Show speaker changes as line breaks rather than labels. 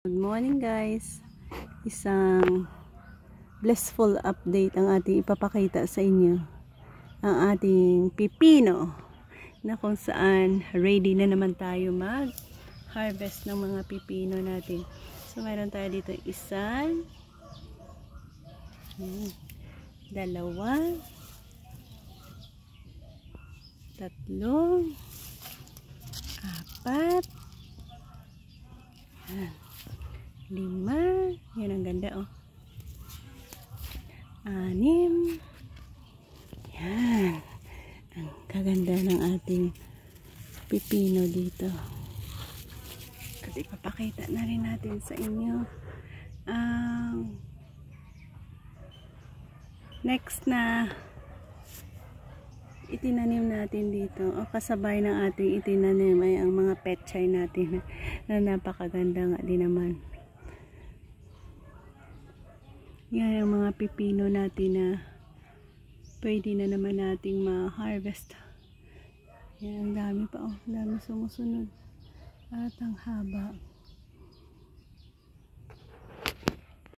Good morning guys. Isang blissful update ang ating ipapakita sa inyo. Ang ating pipino na kung saan ready na naman tayo mag harvest ng mga pipino natin. So mayroon tayo dito isang, dalawa, tatlo, apat, lima, yan ang ganda oh. Anim, yan ang kaganda ng ating pipino dito. At ipapakita na rin natin sa inyo ang next na itinanim natin dito o kasabay ng ating itinanim ay ang mga pechay natin na napakaganda nga din naman. Yan ang mga pipino natin na pwede na naman nating ma-harvest. Yan, ang dami pa oh, ang dami sumusunod at ang haba.